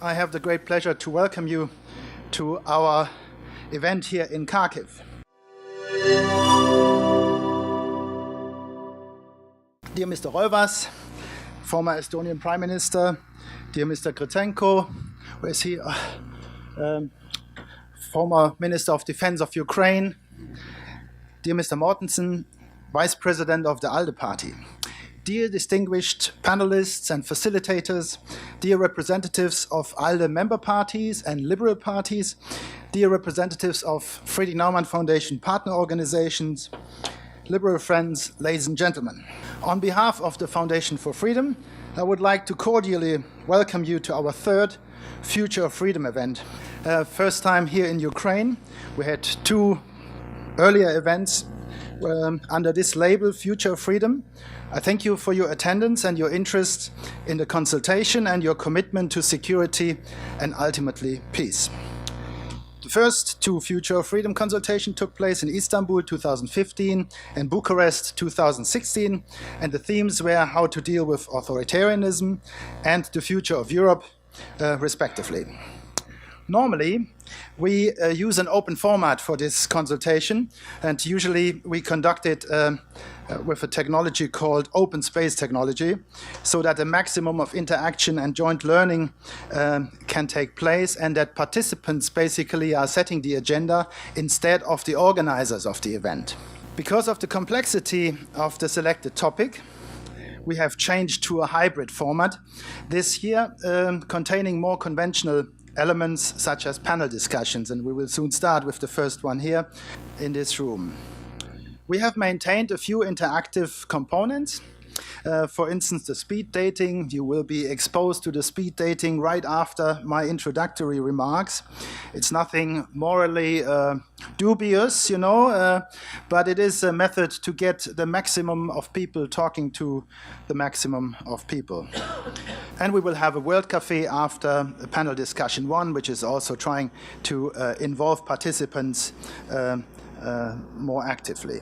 I have the great pleasure to welcome you to our event here in Kharkiv. Dear Mr. Reuvers, former Estonian Prime Minister, dear Mr. Grichenko, where is he? Former Minister of Defense of Ukraine, dear Mr. Mortensen, Vice President of the ALDE Party, dear distinguished panelists and facilitators, dear representatives of ALDE member parties and liberal parties, dear representatives of Friedrich Naumann Foundation partner organizations, liberal friends, ladies and gentlemen. On behalf of the Foundation for Freedom, I would like to cordially welcome you to our third Future of Freedom event. First time here in Ukraine. We had two earlier events under this label, Future of Freedom. I thank you for your attendance and your interest in the consultation and your commitment to security and ultimately peace. The first two Future of Freedom consultation took place in Istanbul 2015 and Bucharest 2016, and the themes were how to deal with authoritarianism and the future of Europe, respectively. Normally, we use an open format for this consultation, and usually we conduct it with a technology called open space technology, so that a maximum of interaction and joint learning can take place, and that participants basically are setting the agenda instead of the organizers of the event. Because of the complexity of the selected topic, we have changed to a hybrid format this year, containing more conventional elements such as panel discussions, and we will soon start with the first one here in this room. We have maintained a few interactive components. For instance, the speed dating. You will be exposed to the speed dating right after my introductory remarks. It's nothing morally dubious, but it is a method to get the maximum of people talking to the maximum of people. And we will have a World Cafe after panel discussion 1, which is also trying to involve participants more actively.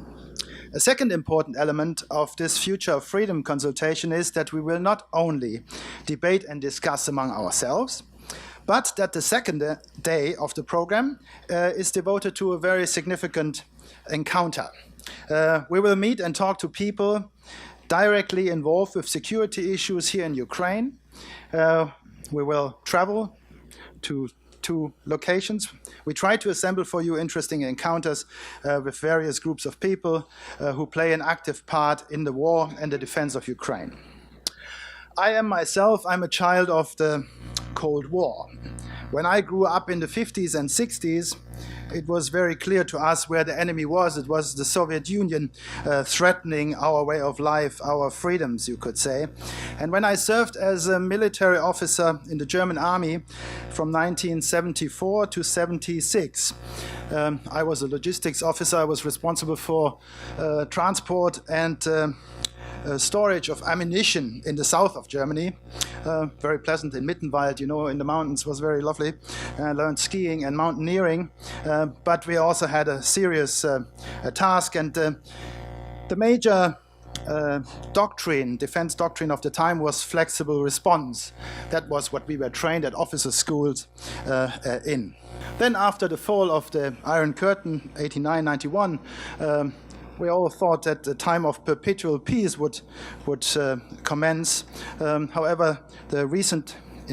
A second important element of this Future of Freedom consultation is that we will not only debate and discuss among ourselves, but that the second day of the program is devoted to a very significant encounter. We will meet and talk to people directly involved with security issues here in Ukraine. We will travel to two locations. We try to assemble for you interesting encounters with various groups of people who play an active part in the war and the defense of Ukraine. I'm a child of the Cold War. When I grew up in the 50s and 60s, it was very clear to us where the enemy was. It was the Soviet Union threatening our way of life, our freedoms, you could say. And when I served as a military officer in the German army from 1974 to 76, I was a logistics officer. I was responsible for transport and storage of ammunition in the south of Germany. Very pleasant in Mittenwald, in the mountains, was very lovely. I learned skiing and mountaineering, but we also had a serious task, and the major defense doctrine of the time was flexible response. That was what we were trained at officer schools in. Then after the fall of the Iron Curtain, 89-91, we all thought that the time of perpetual peace would commence. However, in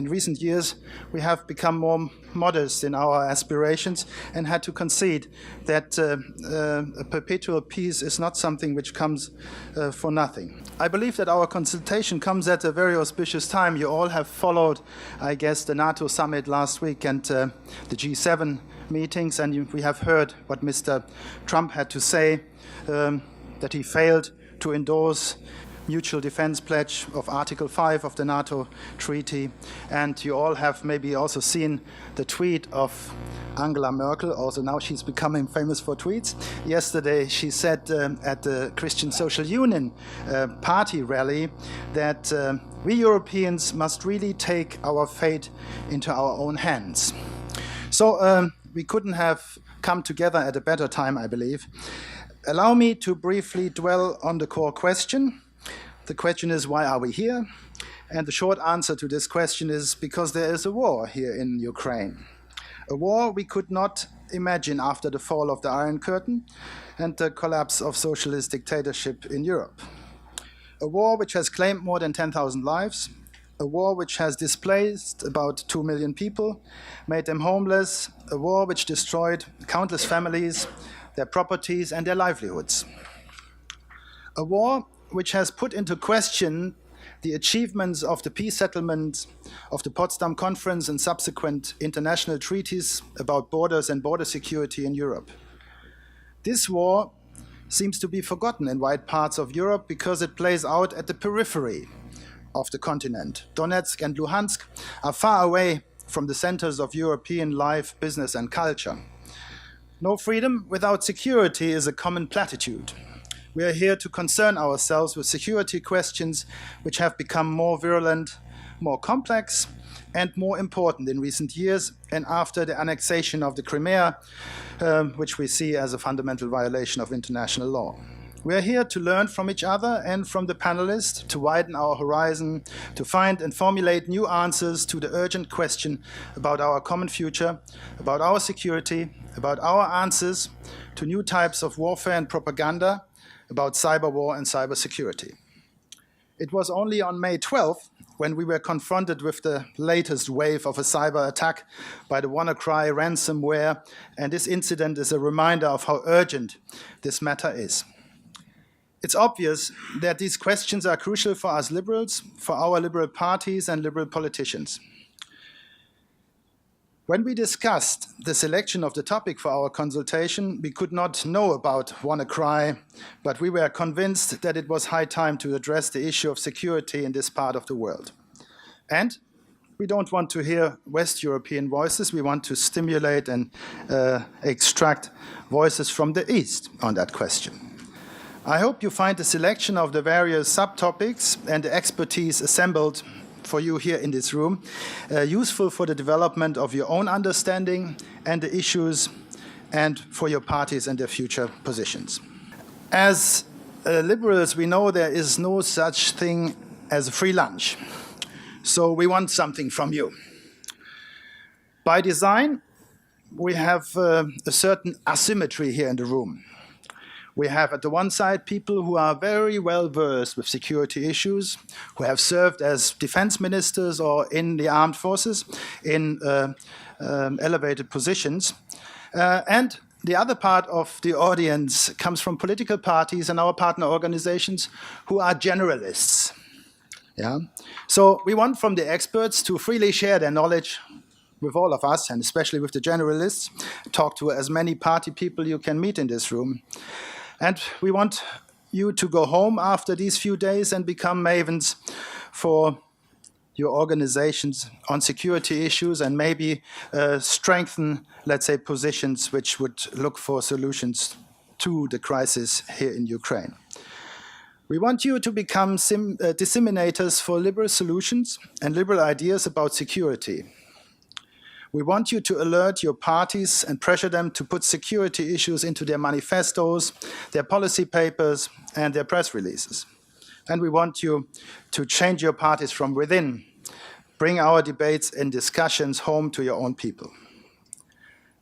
recent years, we have become more modest in our aspirations and had to concede that a perpetual peace is not something which comes for nothing. I believe that our consultation comes at a very auspicious time. You all have followed, I guess, the NATO summit last week and the G7 meetings, and we have heard what Mr. Trump had to say, that he failed to endorse mutual defense pledge of Article 5 of the NATO treaty. And you all have maybe also seen the tweet of Angela Merkel. Also now she's becoming famous for tweets. Yesterday she said at the Christian Social Union party rally that we Europeans must really take our fate into our own hands. So we couldn't have come together at a better time, I believe. Allow me to briefly dwell on the core question. The question is, why are we here? And the short answer to this question is because there is a war here in Ukraine. A war we could not imagine after the fall of the Iron Curtain and the collapse of socialist dictatorship in Europe. A war which has claimed more than 10,000 lives, a war which has displaced about 2 million people, made them homeless, a war which destroyed countless families, their properties and their livelihoods. A war which has put into question the achievements of the peace settlement of the Potsdam Conference and subsequent international treaties about borders and border security in Europe. This war seems to be forgotten in wide parts of Europe because it plays out at the periphery of the continent. Donetsk and Luhansk are far away from the centers of European life, business and culture. No freedom without security is a common platitude. We are here to concern ourselves with security questions which have become more virulent, more complex, and more important in recent years and after the annexation of the Crimea, which we see as a fundamental violation of international law. We are here to learn from each other and from the panelists, to widen our horizon, to find and formulate new answers to the urgent question about our common future, about our security, about our answers to new types of warfare and propaganda, about cyber war and cybersecurity. It was only on May 12th when we were confronted with the latest wave of a cyber attack by the WannaCry ransomware, and this incident is a reminder of how urgent this matter is. It's obvious that these questions are crucial for us liberals, for our liberal parties and liberal politicians. When we discussed the selection of the topic for our consultation, we could not know about WannaCry, but we were convinced that it was high time to address the issue of security in this part of the world. And we don't want to hear West European voices, we want to stimulate and extract voices from the East on that question. I hope you find the selection of the various subtopics and the expertise assembled for you here in this room, useful for the development of your own understanding and the issues and for your parties and their future positions. As liberals, we know there is no such thing as a free lunch. So we want something from you. By design, we have a certain asymmetry here in the room. We have at the one side people who are very well versed with security issues, who have served as defense ministers or in the armed forces in elevated positions. And the other part of the audience comes from political parties and our partner organizations who are generalists. Yeah? So we want from the experts to freely share their knowledge with all of us, and especially with the generalists, talk to as many party people you can meet in this room. And we want you to go home after these few days and become mavens for your organizations on security issues and maybe strengthen, let's say, positions which would look for solutions to the crisis here in Ukraine. We want you to become disseminators for liberal solutions and liberal ideas about security. We want you to alert your parties and pressure them to put security issues into their manifestos, their policy papers, and their press releases. And we want you to change your parties from within, bring our debates and discussions home to your own people.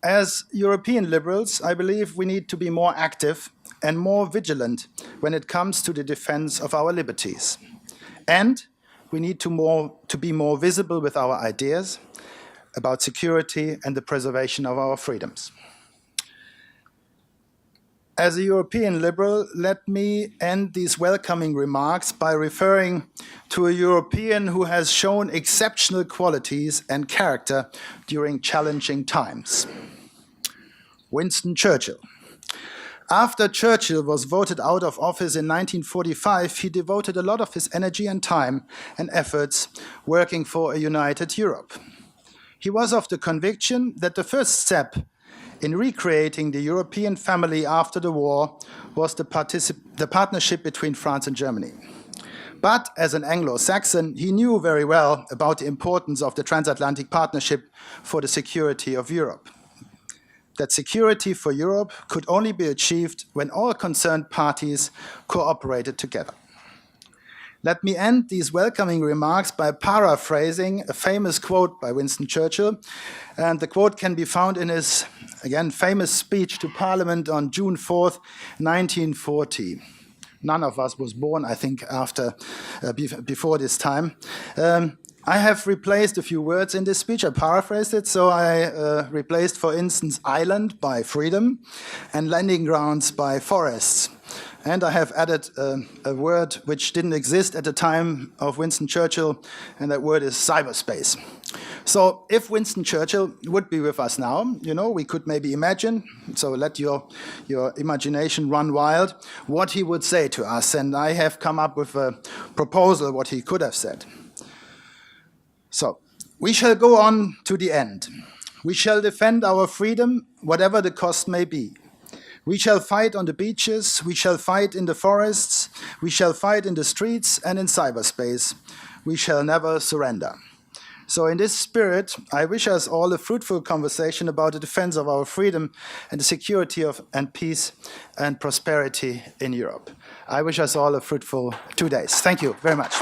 As European liberals, I believe we need to be more active and more vigilant when it comes to the defense of our liberties. And we need to be more visible with our ideas about security and the preservation of our freedoms. As a European liberal, let me end these welcoming remarks by referring to a European who has shown exceptional qualities and character during challenging times. Winston Churchill. After Churchill was voted out of office in 1945, he devoted a lot of his energy and time and efforts working for a united Europe. He was of the conviction that the first step in recreating the European family after the war was the partnership between France and Germany. But as an Anglo-Saxon, he knew very well about the importance of the transatlantic partnership for the security of Europe. That security for Europe could only be achieved when all concerned parties cooperated together. Let me end these welcoming remarks by paraphrasing a famous quote by Winston Churchill. And the quote can be found in his, again, famous speech to Parliament on June 4th, 1940. None of us was born, I think, before this time. I have replaced a few words in this speech. I paraphrased it. So I replaced, for instance, island by freedom and landing grounds by forests. And I have added a word which didn't exist at the time of Winston Churchill, and that word is cyberspace. So if Winston Churchill would be with us now, you know, we could maybe imagine, so let your imagination run wild, what he would say to us. And I have come up with a proposal what he could have said. So, we shall go on to the end. We shall defend our freedom, whatever the cost may be. We shall fight on the beaches, we shall fight in the forests, we shall fight in the streets and in cyberspace. We shall never surrender. So in this spirit, I wish us all a fruitful conversation about the defense of our freedom and the security and peace and prosperity in Europe. I wish us all a fruitful 2 days. Thank you very much.